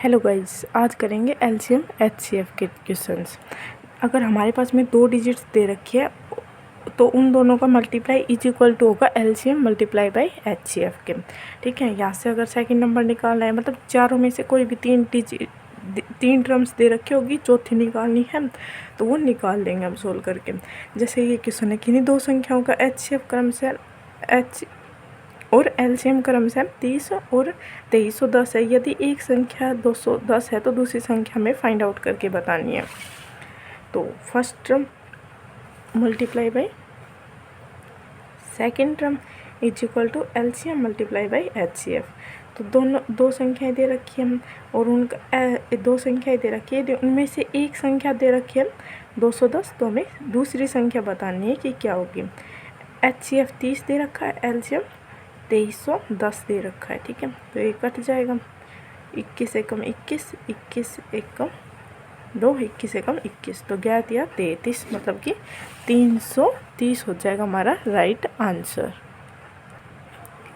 Hello guys, आज करेंगे LCM HCF के क्वेश्चंस। अगर हमारे पास में 2 डिजिट्स दे रखी है तो उन दोनों का मल्टीप्लाई इज इक्वल टू होगा एलसीएम मल्टीप्लाई बाय एचसीएफ के। ठीक है, यहाँ से अगर सेकंड नंबर निकालना है, मतलब चारों में से कोई भी 3 टर्म्स दे रखी होगी, चौथी निकालनी है तो वो निकाल लेंगे हम सोल्व करके। जैसे ये क्वेश्चन है, किन्हीं दो संख्याओं का एचसीएफ क्रम से एच और एलसीएम क्रम से 30 और 2310 है। यदि एक संख्या 210 है तो दूसरी संख्या में फाइंड आउट करके बतानी है। तो first term multiply by second term is equal to LCM multiply by HCF. तो दोनों दो संख्याएं दे रखी है और उनका दो संख्याएं दे रखी है, उनमें से एक संख्या दे रखी है 210, तो हमें दूसरी संख्या बतानी है कि क्या होगी। एचसीएफ 30 दे रखा है, एलसीएम 2310 दे रखा है। ठीक है, तो ये कट जाएगा। 21 एकम 21, 21 एकम 2, 21 एकम 21, तो 11 या 33, मतलब कि 330 हो जाएगा हमारा राइट आंसर।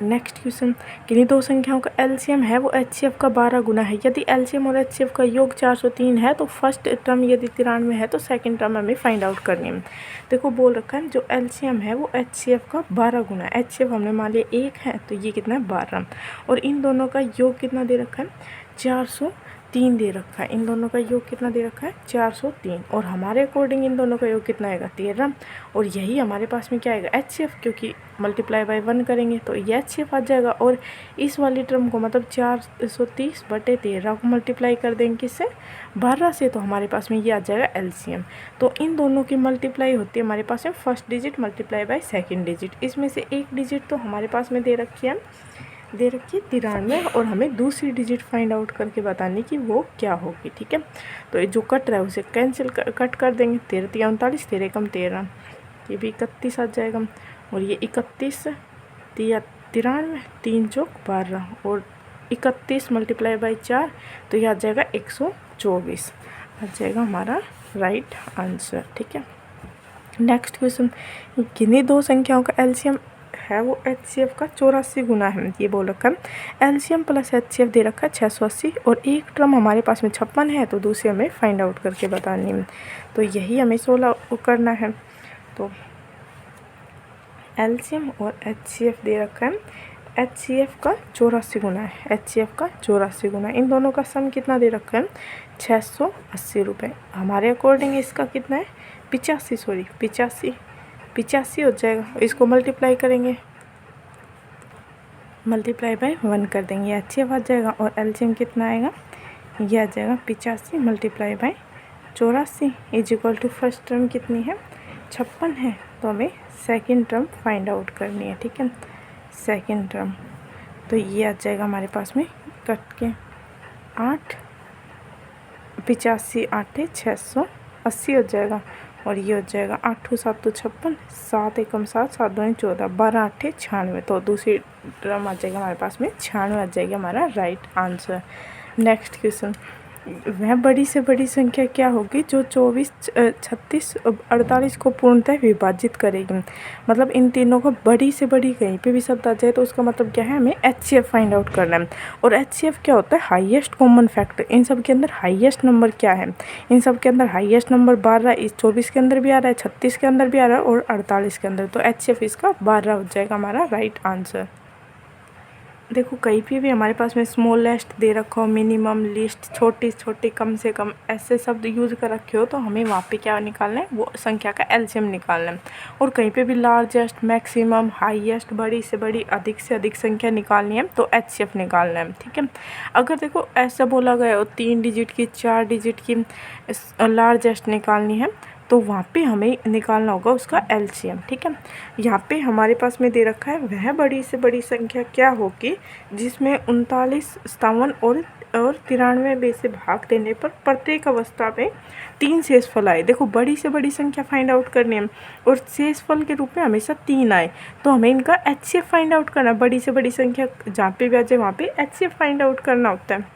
नेक्स्ट क्वेश्चन, किन्हीं दो संख्याओं का एलसीएम है वो एचसीएफ का 12 गुना है। यदि एलसीएम और एचसीएफ का योग 403 है तो फर्स्ट टर्म यदि 93 है तो सेकंड टर्म हमें फाइंड आउट करनी है। देखो बोल रखा है जो एलसीएम है वो एचसीएफ का 12 गुना है। एचसीएफ हमने मान लिया 1 है तो ये कितना है 12, और इन दोनों का योग कितना दे रखा है 403 दे रखा है। इन दोनों का योग कितना दे रखा है 403, और हमारे अकॉर्डिंग इन दोनों का योग कितना आएगा 13, और यही हमारे पास में क्या आएगा एचसीएफ, क्योंकि मल्टीप्लाई बाय 1 करेंगे तो ये एचसीएफ आ जाएगा। और इस वाली टर्म को मतलब 430/13 को मल्टीप्लाई कर देंगे किससे 12 से, तो हमारे पास में ये आ जाएगा एलसीएम। तो इन दोनों की मल्टीप्लाई होती है हमारे पास में first digit multiply by second digit. इसमें से एक डिजिट तो हमारे पास में दे रखी है 93, और हमें दूसरी डिजिट फाइंड आउट करके बतानी कि वो क्या होगी। ठीक है, तो ये जो कट रहा है उसे कैंसिल कट कर देंगे। 13 3 39, 13 कम 13, ये भी 31 आ जाएगा, और ये 31 93, 3 चौक 12, और 31 मल्टीप्लाई बाई 4 तो ये आ जाएगा 124 आ जाएगा हमारा राइट आंसर। ठीक है, नेक्स्ट क्वेश्चन, किन्हीं दो संख्याओं का एलसीएम है वो एचसीएफ का 84 गुना है। ये बोल रखा है एलसीएम प्लस एचसीएफ दे रखा है 680, और एक टर्म हमारे पास में 56 है तो दूसरी हमें फाइंड आउट करके बतानी है। तो यही हमें 16 करना है। तो एलसीएम और एचसीएफ दे रखा है, एचसीएफ का 84 गुना है, एचसीएफ का 84 गुना। इन दोनों का सम कितना दे रखा है 680 रुपये। हमारे अकॉर्डिंग इसका कितना है 85 हो जाएगा। इसको मल्टीप्लाई करेंगे, मल्टीप्लाई बाय 1 कर देंगे, एचसीएफ आ जाएगा। और एलसीएम कितना आएगा, ये आ जाएगा 85 multiply by 84 is equal to first term कितनी है 56 है, तो हमें सेकंड टर्म फाइंड आउट करनी है। ठीक है, सेकंड टर्म तो ये आ जाएगा हमारे पास में कट के 8, 85 8 680 हो जाएगा, और ये हो जाएगा 8 7 तो 56, 7 एकम 7, 7 2 14, 12 8 96, तो दूसरी टर्म आ जाएगा हमारे पास में 96 आ जाएगा हमारा राइट आंसर। नेक्स्ट क्वेश्चन, वह बड़ी से बड़ी संख्या क्या होगी जो 24 36 48 को पूर्णतः विभाजित करेगी। मतलब इन तीनों को बड़ी से बड़ी कहीं पे भी शब्द आ जाए तो उसका मतलब क्या है, हमें एचसीएफ फाइंड आउट करना है। और एचसीएफ क्या होता है, हाईएस्ट कॉमन फैक्टर। इन सब के अंदर हाईएस्ट नंबर क्या है, इन सब के अंदर हाईएस्ट नंबर 12, इस 24 के अंदर भी आ रहा है, 36 के अंदर भी आ रहा है, और 48 के अंदर, तो एचसीएफ इसका 12 हो जाएगा हमारा राइट आंसर। देखो कहीं पे भी हमारे पास में स्मॉलेस्ट दे रखा हो, मिनिमम, लिस्ट, छोटी छोटी, कम से कम, ऐसे शब्द यूज़ कर रखे हो तो हमें वहाँ पे क्या निकालना है, वो संख्या का एलसीएम निकालना है। और कहीं पे भी लार्जेस्ट, मैक्सिमम, हाईएस्ट, बड़ी से बड़ी, अधिक से अधिक संख्या निकालनी है तो एचसीएफ निकालना है। ठीक है, अगर देखो ऐसा बोला गया हो 3 डिजिट की, 4 डिजिट की लार्जेस्ट निकालनी है तो वहाँ पे हमें निकालना होगा उसका एलसीएम। ठीक है, यहाँ पे हमारे पास में दे रखा है वह बड़ी से बड़ी संख्या क्या होगी जिसमें 39, 57 और 93 से भाग देने पर प्रत्येक अवस्था में 3 शेषफल आए। देखो बड़ी से बड़ी संख्या फाइंड आउट करनी है और शेषफल के रूप में हमेशा 3 आए, तो हमें इनका एचसीएफ फाइंड आउट करना है। बड़ी से बड़ी संख्या जहाँ पे भी आ जाए वहाँ पे एचसीएफ फाइंड आउट करना होता है।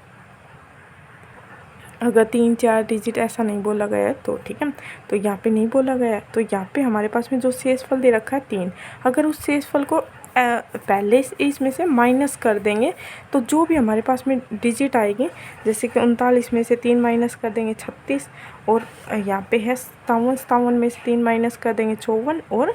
अगर 3 4 डिजिट ऐसा नहीं बोला गया है तो ठीक है, तो यहाँ पे नहीं बोला गया है, तो यहाँ पे हमारे पास में जो शेषफल दे रखा है 3, अगर उस शेषफल को पहले इसमें से माइनस कर देंगे तो जो भी हमारे पास में डिजिट आएगी, जैसे कि 39 में से 3 माइनस कर देंगे 36, और यहाँ पे है 57 में से 3 माइनस कर देंगे 54, और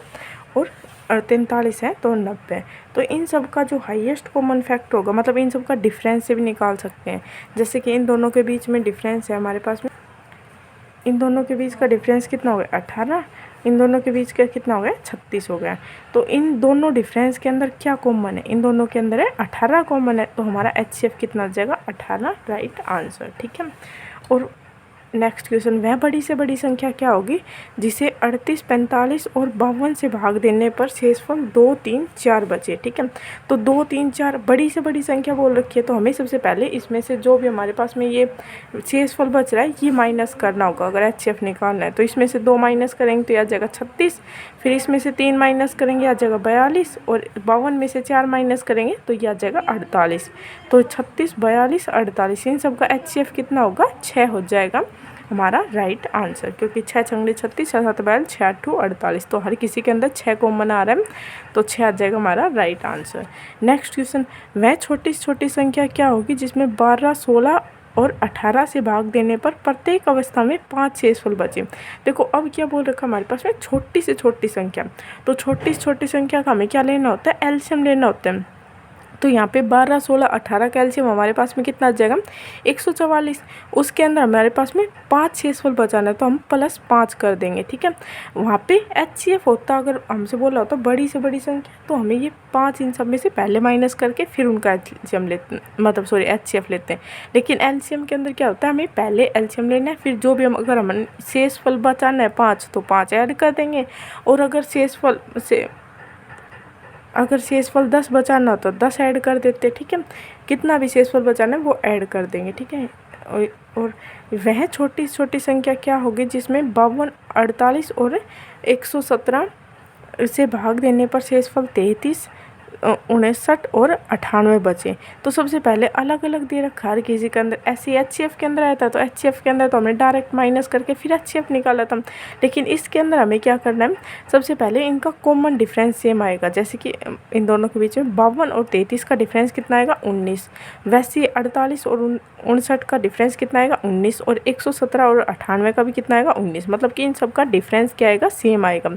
43 है तो 90। तो इन सब का जो हाईएस्ट कॉमन फैक्टर होगा, मतलब इन सब का डिफरेंस से भी निकाल सकते हैं। जैसे कि इन दोनों के बीच में डिफरेंस है हमारे पास में, इन दोनों के बीच का डिफरेंस कितना हो गया 18, इन दोनों के बीच का कितना हो गया 36 हो गया। तो इन दोनों डिफरेंस के अंदर क्या कॉमन है, इन दोनों के अंदर है 18 कॉमन है, तो हमारा HCF कितना आ जाएगा 18, राइट आंसर। ठीक है। और नेक्स्ट क्वेश्चन, वह बड़ी से बड़ी संख्या क्या होगी जिसे 38, 45 और 52 से भाग देने पर शेषफल 2, 3, 4 बचे। ठीक है। तो 2, 3, 4 बड़ी से बड़ी संख्या बोल रखी है, तो हमें सबसे पहले इसमें से जो भी हमारे पास में ये शेषफल बच रहा है ये माइनस करना होगा अगर HCF निकालना है। तो इसमें से 2 माइनस करेंगे तो आ जाएगा 36, फिर इसमें से 3 माइनस करेंगे आ जाएगा 42, और 52 में से 4 माइनस करेंगे तो ये आ जाएगा 48। तो 36, 42, 48 इन सब का HCF कितना होगा 6 हो जाएगा हमारा राइट आंसर, क्योंकि 6 छंगे 36, 6 7 42, 6 8 48, तो हर किसी के अंदर 6 कॉमन आ रहा है, तो 6 आ जाएगा हमारा राइट आंसर। नेक्स्ट क्वेश्चन, वह छोटी से छोटी संख्या क्या होगी जिसमें 12, 16 और 18 से भाग देने पर प्रत्येक अवस्था में 5 शेषफल बचे। देखो अब क्या बोल रखा हमारे पास में छोटी से छोटी संख्या, तो छोटी से छोटी संख्या का हमें क्या लेना होता है, एलसीएम लेना होता है। तो यहाँ पे 12, 16, 18 कैल्शियम हमारे पास में कितना आ जाएगा 144, उसके अंदर हमारे पास में 5 शेषफल बचाना है तो हम +5 कर देंगे। ठीक है। वहाँ पे HCF होता अगर हमसे बोला होता बड़ी से बड़ी संख्या, तो हमें ये 5 इन सब में से पहले माइनस करके फिर उनका एलसीएम लेते, मतलब सॉरी HCF लेते हैं। लेकिन एलसीएम के अंदर क्या होता है, हमें पहले एलसीएम लेना है, फिर जो भी हम अगर हम शेषफल बचाना है 5 तो 5 ऐड कर देंगे, और अगर शेषफल 10 बचाना हो तो 10 ऐड कर देते। ठीक है। कितना भी शेषफल बचाना है वो ऐड कर देंगे। ठीक है। और वह छोटी छोटी संख्या क्या होगी जिसमें 52, 48 और 117 से भाग देने पर शेषफल 33, 59 और 98 बचे। तो सबसे पहले अलग अलग दे रखा हर किसी के अंदर, ऐसे HCF के अंदर आया था तो HCF के अंदर तो हमने डायरेक्ट माइनस करके फिर HCF निकाला था, लेकिन इसके अंदर हमें क्या करना है, सबसे पहले इनका कॉमन डिफरेंस सेम आएगा। जैसे कि इन दोनों के बीच में 52 और 33 का डिफरेंस कितना आएगा 19, वैसे 48 और 59 का डिफरेंस कितना आएगा 19, और 117 और 98 का भी कितना आएगा 19, मतलब कि इन सब का डिफरेंस क्या आएगा सेम आएगा।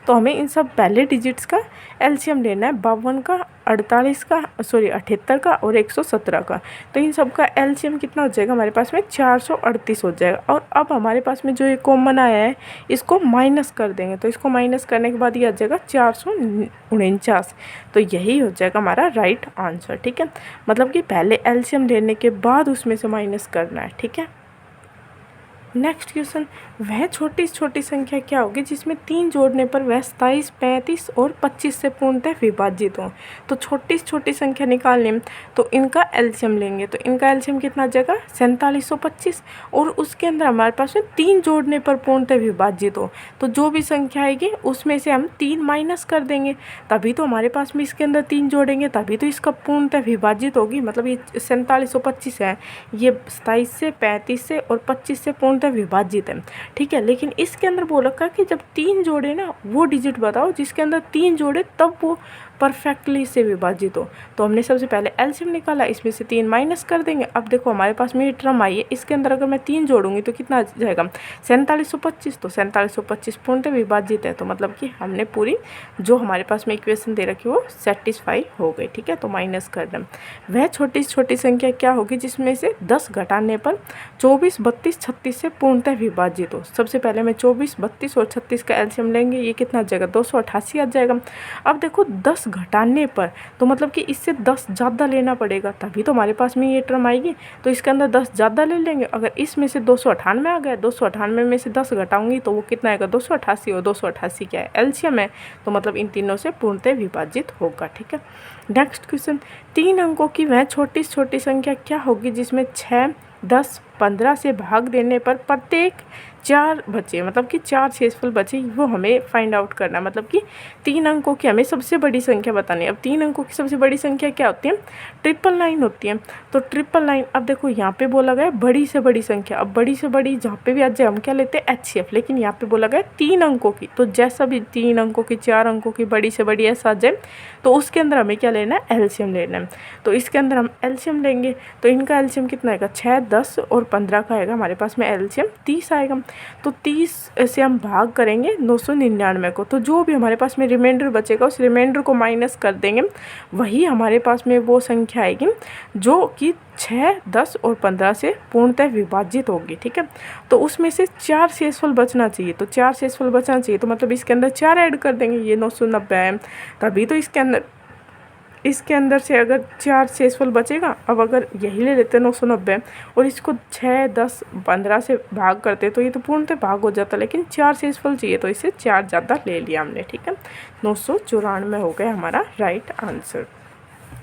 तो हमें इन सब पहले डिजिट्स का एलसीएम लेना है, 52 का, 48 का, सॉरी 78 का और 117 का। तो इन सब का एलसीएम कितना हो जाएगा हमारे पास में 438 हो जाएगा। और अब हमारे पास में जो ये कॉमन आया है इसको माइनस कर देंगे, तो इसको माइनस करने के बाद ये आ जाएगा 449, तो यही हो जाएगा हमारा राइट आंसर। ठीक है। मतलब कि पहले एलसीएम लेने के बाद उसमें से माइनस करना है। ठीक है। नेक्स्ट क्वेश्चन, वह छोटी से छोटी संख्या क्या होगी जिसमें 3 जोड़ने पर वह 27, 35 और 25 से पूर्णतः विभाजित हो। तो छोटी से छोटी संख्या निकालने में तो इनका एलसीएम लेंगे, तो इनका एलसीएम कितना आ जाएगा 4725, और उसके अंदर हमारे पास में 3 जोड़ने पर पूर्णतः विभाजित हो, तो जो भी संख्या आएगी उसमें से हम 3 माइनस कर देंगे, तभी तो हमारे पास में इसके अंदर 3 जोड़ेंगे तभी तो इसका पूर्णतः विभाजित होगी। मतलब ये 4725 है, ये 27 से, 35 से और 25 से पूर्णतः विभाजित है। ठीक है। लेकिन इसके अंदर बोल रखा है कि जब 3 जोड़े ना वो डिजिट बताओ जिसके अंदर 3 जोड़े तब वो परफेक्टली से विभाजित हो। तो हमने सबसे पहले एलसीएम निकाला, इसमें से 3 माइनस कर देंगे। अब देखो हमारे पास में ये टर्म आई है, इसके अंदर अगर मैं 3 जोड़ूंगी तो कितना आ जाएगा 4725, तो 4725 पूर्णतः विभाजित है, तो मतलब कि हमने पूरी जो हमारे पास में इक्वेशन दे रखी वो सेटिस्फाई हो गई। ठीक है। तो माइनस कर दें। वह छोटी से छोटी संख्या क्या होगी जिसमें से 10 घटाने पर 24, 32, 36 से पूर्णतः विभाजित हो। सबसे पहले मैं 24, 32 और 36 का एलसीएम लेंगे, ये कितना आ जाएगा 288 आ जाएगा। अब देखो 10 घटाने पर तो मतलब कि इससे 10 ज़्यादा लेना पड़ेगा तभी तो हमारे पास में ये टर्म आएगी, तो इसके अंदर 10 ज़्यादा ले लेंगे। अगर इसमें से 298 आ गया, 298 में से 10 घटाऊंगी तो वो कितना आएगा 288, और 288 क्या है एलसीएम है, तो मतलब इन तीनों से पूर्णतः विभाजित होगा। ठीक है। नेक्स्ट क्वेश्चन, 3 अंकों की वह छोटी से छोटी संख्या क्या होगी जिसमें 6, 10, 15 से भाग देने पर प्रत्येक 4 बचे, मतलब कि 4 शेषफल बचे, वो हमें फाइंड आउट करना है। मतलब कि 3 अंकों की हमें सबसे बड़ी संख्या बतानी है। अब 3 अंकों की सबसे बड़ी संख्या क्या होती है? 999 होती है। तो 999, अब देखो यहाँ पे बोला गया बड़ी से बड़ी संख्या। अब बड़ी से बड़ी जहाँ पे भी आ जाए हम क्या लेते हैं? HCF। लेकिन यहाँ पे बोला गया 3 अंकों की, तो जैसा भी 3 अंकों की, 4 अंकों की, बड़ी से बड़ी ऐसा आ जाए तो उसके अंदर हमें क्या लेना है? LCM लेना है। तो इसके अंदर हम LCM लेंगे, तो इनका LCM कितना आएगा? 6, 10 और 15 का आएगा हमारे पास में LCM 30 आएगा। तो 30 से हम भाग करेंगे 999 को, तो जो भी हमारे पास में रिमाइंडर बचेगा उस रिमाइंडर को माइनस कर देंगे, वही हमारे पास में वो संख्या आएगी जो कि 6, 10 और 15 से पूर्णतः विभाजित होगी। ठीक है, तो उसमें से 4 शेषफल बचना चाहिए। तो 4 शेषफल बचना चाहिए, तो मतलब इसके अंदर 4 ऐड कर देंगे, ये 990 है, तभी तो इसके अंदर से अगर 4 शेषफल बचेगा। अब अगर यही ले लेते 990 और इसको 6, 10, 15 से भाग करते तो ये तो पूर्णतः भाग हो जाता, लेकिन 4 शेषफल चाहिए तो इसे 4 ज़्यादा ले लिया हमने। ठीक है, 994 हो गया हमारा राइट आंसर।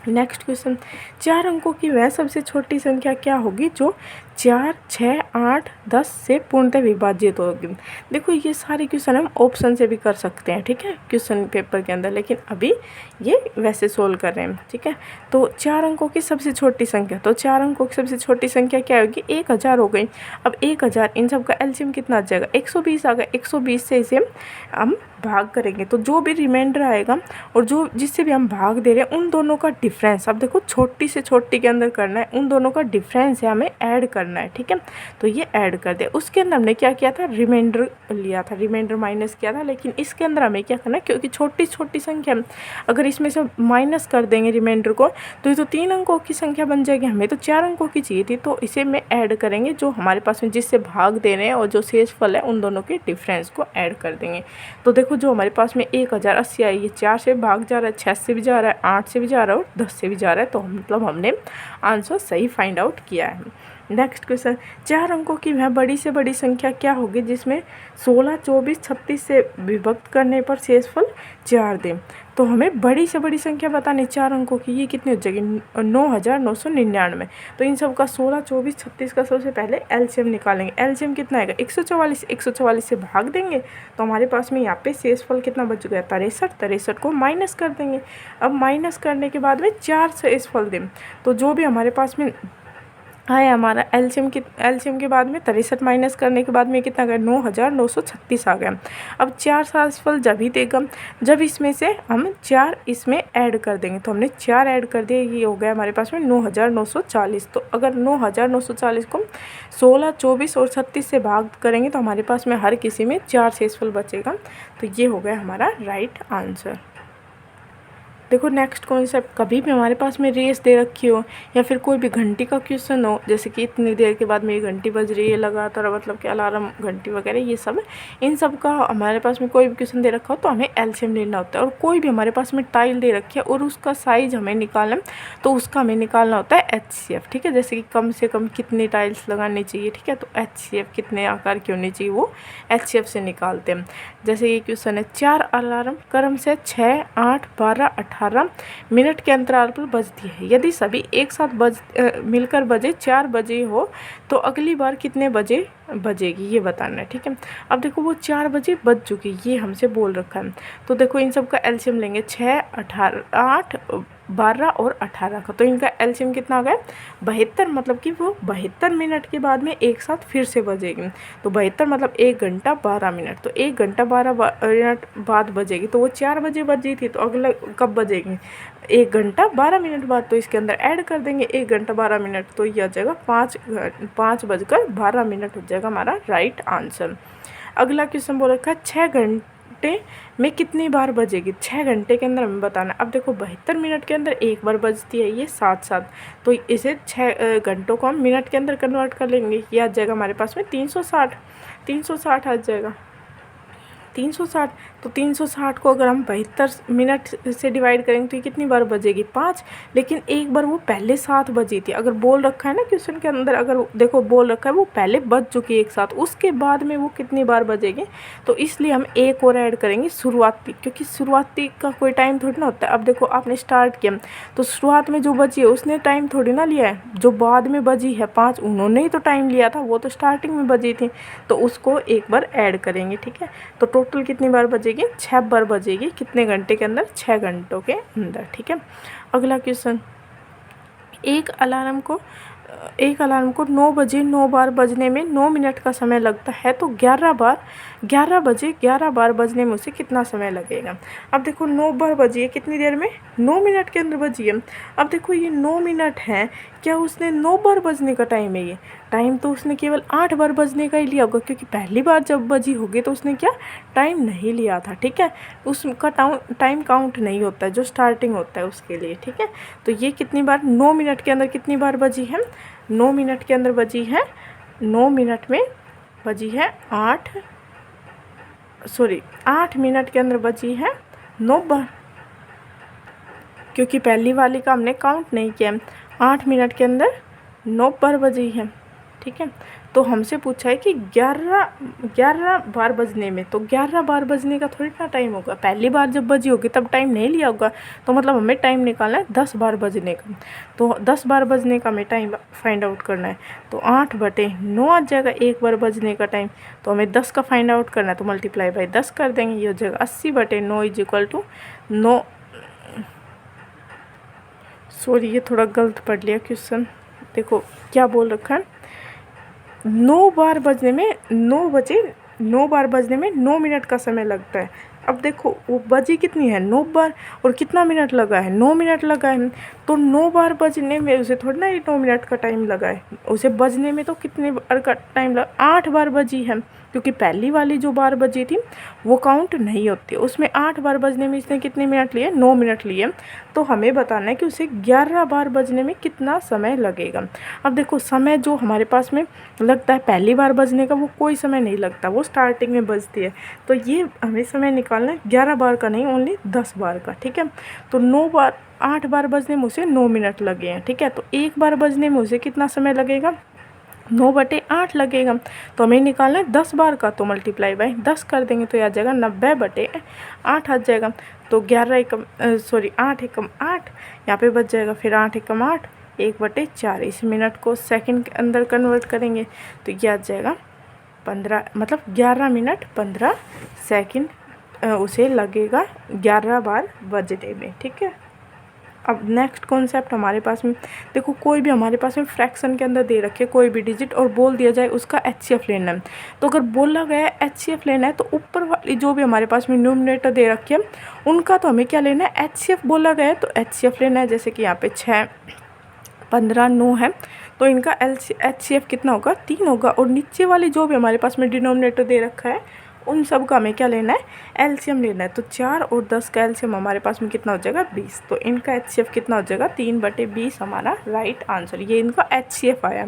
नेक्स्ट क्वेश्चन, 4 अंकों की वह सबसे छोटी संख्या क्या होगी जो 4, 6, 8, 10 से पूर्णतः विभाजित होगी। देखो ये सारे क्वेश्चन हम ऑप्शन से भी कर सकते हैं, ठीक है, क्वेश्चन पेपर के अंदर, लेकिन अभी ये वैसे सोल्व कर रहे हैं। ठीक है, तो 4 अंकों की सबसे छोटी संख्या, तो 4 अंकों की सबसे छोटी संख्या क्या होगी? 1000 हो गई। अब 1000 इन सब का LCM कितना आ जाएगा? 120 आ गया। 120 से इसे हम भाग करेंगे तो जो भी रिमाइंडर आएगा और जो जिससे भी हम भाग दे रहे हैं उन दोनों का डिफरेंस, अब देखो छोटी से छोटी के अंदर करना है, उन दोनों का डिफरेंस है हमें ऐड करना है। ठीक है, तो ये ऐड कर दे। उसके अंदर हमने क्या किया था? रिमाइंडर लिया था, रिमाइंडर माइनस किया था, लेकिन इसके अंदर हमें क्या करना है? क्योंकि छोटी छोटी संख्या, अगर इसमें से माइनस कर देंगे रिमाइंडर को तो ये तो 3 अंकों की संख्या बन जाएगी, हमें तो 4 अंकों की चाहिए थी, तो इसे में ऐड करेंगे जो हमारे पास में जिससे भाग दे रहे हैं और जो शेषफल है उन दोनों के डिफरेंस को ऐड कर देंगे। तो देखो जो हमारे पास में 1080 आई, ये 4 से भाग जा रहा है, 6 से भी जा रहा है, 8 से भी जा रहा है और 10 से भी जा रहा है, तो मतलब हमने आंसर सही फाइंड आउट किया है। नेक्स्ट क्वेश्चन, 4 अंकों की वह बड़ी से बड़ी संख्या क्या होगी जिसमें 16, 24, 36 से विभक्त करने पर शेषफल 4 दें। तो हमें बड़ी से बड़ी संख्या बतानी 4 अंकों की, ये कितनी हो जाएगी? 9999। तो इन सब का 16, 24, 36 का सबसे पहले LCM निकालेंगे। LCM कितना आएगा? 144। 144 से भाग देंगे तो हमारे पास में यहाँ पे शेषफल कितना बच गया? 63। 63 को माइनस कर देंगे। अब माइनस करने के बाद में 4 शेषफल दें, तो जो भी हमारे पास में है हमारा LCM के बाद में 63 माइनस करने के बाद में कितना गया? 9936 आ गया। अब 4 शेषफल जब ही देगा जब इसमें से हम 4 इसमें ऐड कर देंगे, तो हमने 4 ऐड कर दिए, ये हो गया हमारे पास में 9940। तो अगर 9940 को 16, 24 और 36 से भाग करेंगे तो हमारे पास में हर किसी में 4 शेषफल बचेगा। तो ये हो गया हमारा राइट आंसर। देखो नेक्स्ट कॉन्सेप्ट, कभी भी हमारे पास में रेस दे रखी हो या फिर कोई भी घंटी का क्वेश्चन हो, जैसे कि इतनी देर के बाद मेरी घंटी बज रही है लगातार, मतलब कि अलार्म घंटी वगैरह, ये सब इन सब का हमारे पास में कोई भी क्वेश्चन दे रखा हो तो हमें LCM लेना होता है। और कोई भी हमारे पास में टाइल दे रखी है और उसका साइज हमें निकालना, तो उसका हमें निकालना होता है HCF। ठीक है, जैसे कि कम से कम कितनी टाइल्स लगानी चाहिए, ठीक है, तो HCF कितने आकार की होनी चाहिए वो HCF से निकालते हैं। जैसे ये क्वेश्चन है, 4 अलार्म क्रम से 6, 8, 12, 18 मिनट के अंतराल पर बजती है। यदि सभी एक साथ मिलकर बजे 4 बजे हो तो अगली बार कितने बजे बजेगी, ये बताना है। ठीक है, अब देखो वो 4 बजे बज चुकी, ये हमसे बोल रखा है, तो देखो इन सब का LCM लेंगे, 6, 18, 8, 12 और 18 का, तो इनका LCM कितना आ गया? 72। मतलब कि वो 72 मिनट के बाद में एक साथ फिर से बजेगी, तो 72 मतलब 1 घंटा 12 मिनट, तो 1 घंटा 12 मिनट बाद बजेगी। तो वो 4 बजे बजी थी, तो अगला कब बजेगी? 1 घंटा 12 मिनट बाद। तो इसके अंदर ऐड कर देंगे 1 घंटा 12 मिनट, तो ये आ जाएगा 5 बजकर 12 मिनट हो जाएगा हमारा राइट आंसर। अगला क्वेश्चन बोल रखा है 6 घंटे में कितनी बार बजेगी? 6 घंटे के अंदर हमें बताना। अब देखो 72 मिनट के अंदर एक बार बजती है, ये 7 तो इसे 6 घंटों को हम मिनट के अंदर कन्वर्ट कर लेंगे, ये आ जाएगा हमारे पास में 360 आ जाएगा। 360 तो 360 को अगर हम 72 मिनट से डिवाइड करेंगे तो ये कितनी बार बजेगी, 5। लेकिन एक बार वो पहले 7 बजी थी, अगर बोल रखा है ना क्वेश्चन के अंदर, अगर देखो बोल रखा है वो पहले बज चुकी है एक साथ, उसके बाद में वो कितनी बार बजेगी, तो इसलिए हम एक और ऐड करेंगे शुरुआती, क्योंकि शुरुआती का कोई टाइम थोड़ी ना होता है। अब देखो आपने स्टार्ट किया तो शुरुआत में जो बजी है उसने टाइम थोड़ी ना लिया है, जो बाद में बजी है 5 उन्होंने ही तो टाइम लिया था, वो तो स्टार्टिंग में बजी थी, तो उसको एक बार ऐड करेंगे। ठीक है, तो टोटल कितनी बार बजेगी, 6 बार बजेगी। कितने घंटे के अंदर, 6 घंटों के अंदर। ठीक है, अगला क्वेश्चन, एक अलार्म को 9 बजे 9 बार बजने में 9 मिनट का समय लगता है, तो 11 बजे 11 बार बजने में उसे कितना समय लगेगा। अब देखो 9 बार बजी है कितनी देर में, 9 मिनट के अंदर बजी है। अब देखो ये 9 मिनट है, क्या उसने 9 बार बजने का टाइम है, ये टाइम तो उसने केवल 8 बार बजने का ही लिया होगा, क्योंकि पहली बार जब बजी होगी तो उसने क्या टाइम नहीं लिया था। ठीक है, उसका टाइम काउंट नहीं होता है, जो स्टार्टिंग होता है उसके लिए। ठीक है, तो ये कितनी बार 9 मिनट के अंदर कितनी बार बजी है, 9 मिनट के अंदर बजी है, 9 मिनट में बजी है 8 मिनट के अंदर बजी है 9 बार, क्योंकि पहली वाली का हमने काउंट नहीं किया। 8 मिनट के अंदर 9 बार बजी है। ठीक है, तो हमसे पूछा है कि 11 बार बजने में, तो 11 बार बजने का थोड़ी ना टाइम होगा, पहली बार जब बजी होगी तब टाइम नहीं लिया होगा, तो मतलब हमें टाइम निकालना है 10 बार बजने का। तो 10 बार बजने का हमें टाइम फाइंड आउट करना है, तो 8/9 आ जाएगा एक बार बजने का टाइम। तो हमें 10 का फाइंड आउट करना है, तो मल्टीप्लाई बाई 10 कर देंगे, ये हो जाएगा 80/9 = 9। सॉरी, ये थोड़ा गलत पढ़ लिया क्वेश्चन। देखो क्या बोल रखा है, 9 बार बजने में 9 बार बजने में 9 मिनट का समय लगता है। अब देखो वो बजी कितनी है, 9 बार, और कितना मिनट लगा है, 9 मिनट लगा है। तो 9 बार बजने में उसे थोड़ा ना 9 मिनट का टाइम लगा है, उसे बजने में तो कितने बार का टाइम लगा, 8 बार बजी है, क्योंकि पहली वाली जो बार बजी थी वो काउंट नहीं होती, उसमें 8 बार बजने में इसने कितने मिनट लिए, 9 मिनट लिए। तो हमें बताना है कि उसे 11 बार बजने में कितना समय लगेगा। अब देखो समय जो हमारे पास में लगता है पहली बार बजने का, वो कोई समय नहीं लगता, वो स्टार्टिंग में बजती है। तो ये हमें समय निकालना है 11 बार का नहीं, ओनली 10 बार का। ठीक है, तो 8 बार बजने में उसे 9 मिनट लगे हैं। ठीक है, तो एक बार बजने में उसे कितना समय लगेगा, 9/8 लगेगा। तो हमें निकालना है 10 बार का, तो मल्टीप्लाई बाई 10 कर देंगे तो आ जाएगा 90/8 आ जाएगा। तो 8 एकम 8 यहाँ पे बच जाएगा, फिर 8 एकम 8 1/4। इस मिनट को सेकंड के अंदर कन्वर्ट करेंगे तो ये आ जाएगा 15, मतलब 11 मिनट 15 सेकंड उसे लगेगा 11 बार बजने में। ठीक है, अब नेक्स्ट कॉन्सेप्ट हमारे पास में देखो, कोई भी हमारे पास में फ्रैक्शन के अंदर दे रखे कोई भी डिजिट और बोल दिया जाए उसका HCF लेना है। तो अगर बोला गया है HCF लेना है, तो ऊपर वाली जो भी हमारे पास में न्यूमरेटर दे रखे हैं उनका तो हमें क्या लेना है, HCF बोला गया है तो HCF लेना है। जैसे कि यहाँ पे 6, 15, 9 है, तो इनका HCF कितना होगा, 3 होगा। और नीचे वाली जो भी हमारे पास में डिनोमिनेटर दे रखा है उन सब का हमें क्या लेना है, एलसीएम लेना है। तो 4 और 10 का एलसीएम हमारे पास में कितना हो जाएगा, 20। तो इनका HCF कितना हो जाएगा, 3/20 हमारा राइट आंसर। ये इनका HCF आया।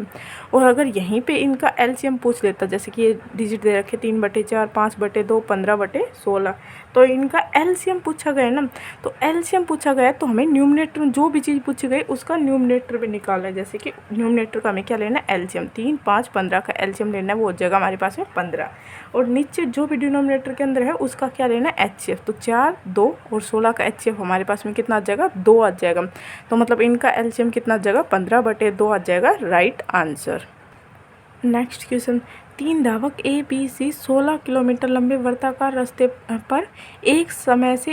और अगर यहीं पे इनका एलसीएम पूछ लेता, जैसे कि ये डिजिट दे रखे 3/4, 5/2, 15/16, तो इनका एलसीएम पूछा गया ना, तो एलसीएम पूछा गया तो हमें न्यूमरेटर जो भी चीज़ पूछी गई उसका न्यूमरेटर भी निकालना है। जैसे कि न्यूमरेटर का हमें क्या लेना है, एलसीएम। 3, 5, 15 का एलसीएम लेना है, वो हो जाएगा हमारे पास में 15। और नीचे जो भी डिनोमिनेटर के अंदर है उसका क्या लेना है, HCF। तो 4, 2 और 16 का HCF हमारे पास में कितना आ जाएगा, 2 आ जाएगा। तो मतलब इनका एलसीएम कितना आ जाएगा, 15/2 आ जाएगा राइट आंसर। नेक्स्ट क्वेश्चन, 3 धावक ABC 16 किलोमीटर लंबे वृत्ताकार रास्ते पर एक स्थान से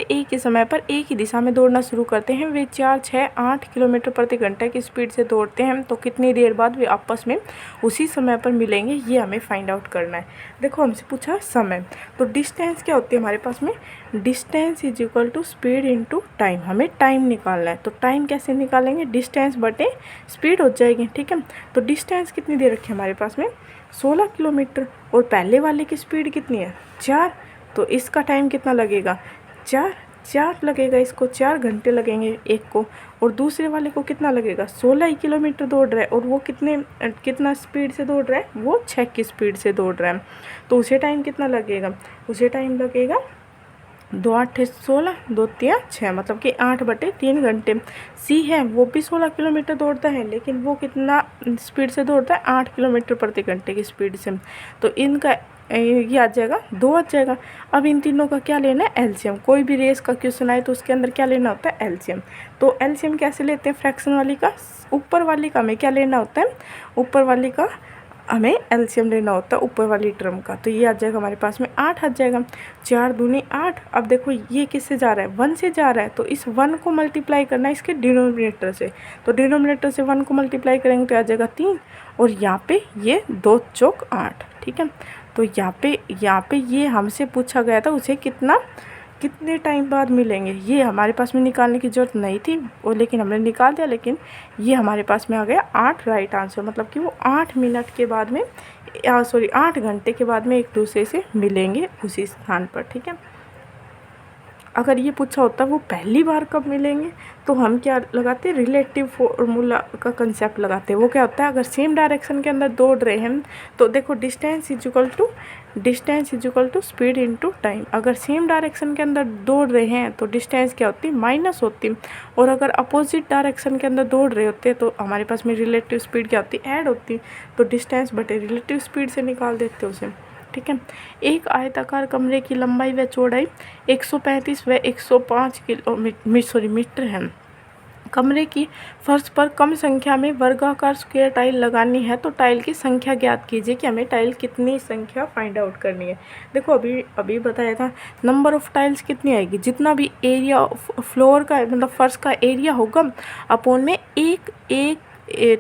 एक ही समय पर एक ही दिशा में दौड़ना शुरू करते हैं। वे 4, 6, 8 किलोमीटर प्रति घंटे की स्पीड से दौड़ते हैं, तो कितनी देर बाद वे आपस में उसी समय पर मिलेंगे, ये हमें फाइंड आउट करना है। देखो हमसे पूछा समय, तो डिस्टेंस क्या होती है हमारे पास में, डिस्टेंस = स्पीड इनटू टाइम। हमें टाइम निकालना है, तो टाइम कैसे निकालेंगे, डिस्टेंस बटे स्पीड हो जाएगी। ठीक है, तो डिस्टेंस कितनी दे रखी है हमारे पास में, 16 किलोमीटर, और पहले वाले की स्पीड कितनी है, 4, तो इसका टाइम कितना लगेगा, 4, 4 लगेगा, इसको 4 घंटे लगेंगे एक को, और दूसरे वाले को कितना लगेगा, 16 किलोमीटर दौड़ रहा है, और वो कितना स्पीड से दौड़ रहा है, वो 6 की स्पीड से दौड़ रहा है। तो उसे टाइम कितना लगेगा, उसे टाइम लगेगा 2 8 16, 2 3 6, मतलब कि 8/3 घंटे। सी है वो भी 16 किलोमीटर दौड़ता है, लेकिन वो कितना स्पीड से दौड़ता है, 8 किलोमीटर प्रति घंटे की स्पीड से। तो इनका ये आ जाएगा 2 आ जाएगा। अब इन तीनों का क्या लेना है, एलसीएम। कोई भी रेस का क्वेश्चन आए तो उसके अंदर क्या लेना होता है, एलसीएम। तो एलसीएम कैसे लेते हैं, फ्रैक्शन वाली का ऊपर वाली का हमें क्या लेना होता है, ऊपर वाली का हमें एलसीएम लेना होता है ऊपर वाली टर्म का। तो ये आ जाएगा हमारे पास में 8 आ जाएगा, 4 दूनी 8। अब देखो ये किससे जा रहा है, 1 से जा रहा है, तो इस 1 को मल्टीप्लाई करना है इसके डिनोमिनेटर से। तो डिनोमिनेटर से 1 को मल्टीप्लाई करेंगे तो आ जाएगा 3, और यहाँ पे ये 2 चौक 8, ठीक है। तो यहाँ पे ये हमसे पूछा गया था उसे कितने टाइम बाद मिलेंगे, ये हमारे पास में निकालने की ज़रूरत नहीं थी वो, लेकिन हमने निकाल दिया। लेकिन ये हमारे पास में आ गया 8 राइट आंसर, मतलब कि वो 8 मिनट के बाद में 8 घंटे के बाद में एक दूसरे से मिलेंगे उसी स्थान पर, ठीक है। अगर ये पूछा होता वो पहली बार कब मिलेंगे, तो हम क्या लगाते, रिलेटिव फॉर्मूला का कंसेप्ट लगाते हैं। वो क्या होता है, अगर सेम डायरेक्शन के अंदर दौड़ रहे हैं तो देखो distance is equal to speed into time. अगर सेम डायरेक्शन के अंदर दौड़ रहे हैं तो डिस्टेंस क्या होती है, माइनस होती। और अगर अपोजिट डायरेक्शन के अंदर दौड़ रहे होते हैं तो हमारे पास में रिलेटिव स्पीड क्या होती है, ऐड होती। तो डिस्टेंस बटे रिलेटिव स्पीड से निकाल देते हैं उसे, ठीक है। एक आयताकार कमरे की लंबाई व चौड़ाई 135 व 105 मीटर है। कमरे की फर्श पर कम संख्या में वर्गाकार स्क्वायर टाइल लगानी है, तो टाइल की संख्या ज्ञात कीजिए कि हमें टाइल कितनी संख्या फाइंड आउट करनी है। देखो अभी बताया था, नंबर ऑफ टाइल्स कितनी आएगी, जितना भी एरिया फ्लोर का मतलब फर्श का एरिया होगा अपॉन में एक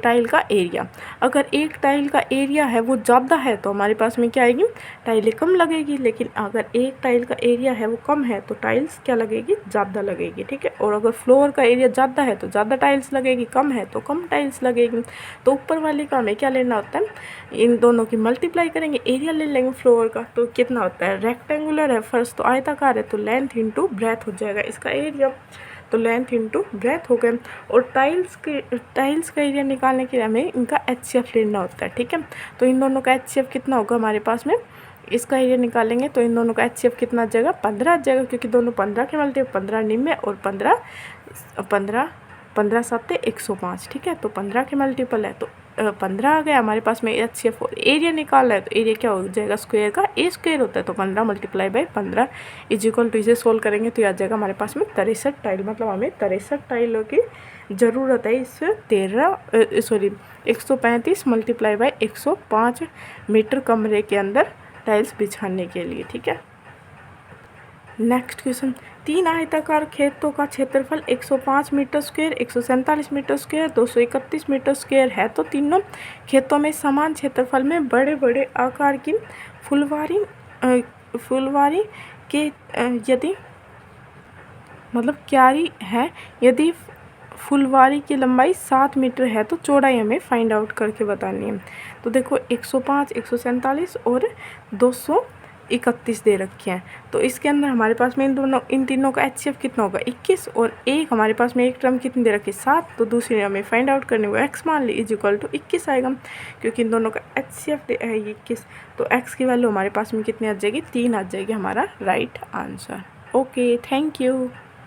टाइल का एरिया। अगर एक टाइल का एरिया है वो ज़्यादा है तो हमारे पास में क्या आएगी, टाइलें कम लगेगी। लेकिन अगर एक टाइल का एरिया है वो कम है तो टाइल्स क्या लगेगी, ज़्यादा लगेगी, ठीक है। और अगर फ्लोर का एरिया ज़्यादा है तो ज़्यादा टाइल्स लगेगी, कम है तो कम टाइल्स लगेगी। तो ऊपर वाले का हमें क्या लेना होता है, इन दोनों की मल्टीप्लाई करेंगे, एरिया ले लेंगे फ्लोर का। तो कितना होता है, रेक्टेंगुलर है फर्श तो आयताकार है, तो लेंथ इंटू ब्रेथ हो जाएगा इसका एरिया। तो लेंथ इंटू ब्रेथ हो गए। और टाइल्स का एरिया निकालने के लिए हमें इनका HCF लेना होता है, ठीक है। तो इन दोनों का HCF कितना होगा हमारे पास में, इसका एरिया निकालेंगे तो इन दोनों का HCF कितना आ जाएगा, 15 आ जाएगा, क्योंकि दोनों 15 के मल्टीपल 15 निम्न और 15 7 105, ठीक है। तो 15 के मल्टीपल है तो 15 आ गया हमारे पास में HCF। और एरिया निकालना है तो एरिया क्या हो जाएगा, स्क्वायर का A स्क्वायर होता है, तो 15 × 15 इज इक्वल टू, इसे सोल्व करेंगे तो आ जाएगा हमारे पास में 63 टाइल। मतलब हमें 63 टाइलों की ज़रूरत है इस 135 × 105 मीटर कमरे के अंदर टाइल्स बिछाने के लिए, ठीक है। नेक्स्ट क्वेश्चन, 3 आयताकार खेतों का क्षेत्रफल 105 metre square, 147 metre square, 231 metre square है। तो तीनों खेतों में समान क्षेत्रफल में बड़े बड़े आकार की फुलवारी के यदि मतलब क्यारी है, यदि फुलवारी की लंबाई 7 मीटर है तो चौड़ाई हमें फाइंड आउट करके बतानी है। तो देखो 105, 147 और 231 दे रखे हैं। तो इसके अंदर हमारे पास में इन तीनों का HCF कितना होगा, 21। और एक हमारे पास में एक टर्म कितनी दे रखी है, 7। तो दूसरी हमें फाइंड आउट करने को x मान ली इज इक्वल टू 21 आएगा, क्योंकि इन दोनों का HCF है 21। तो x की वैल्यू हमारे पास में कितनी आ जाएगी, 3 आ जाएगी हमारा right answer. Okay, thank you.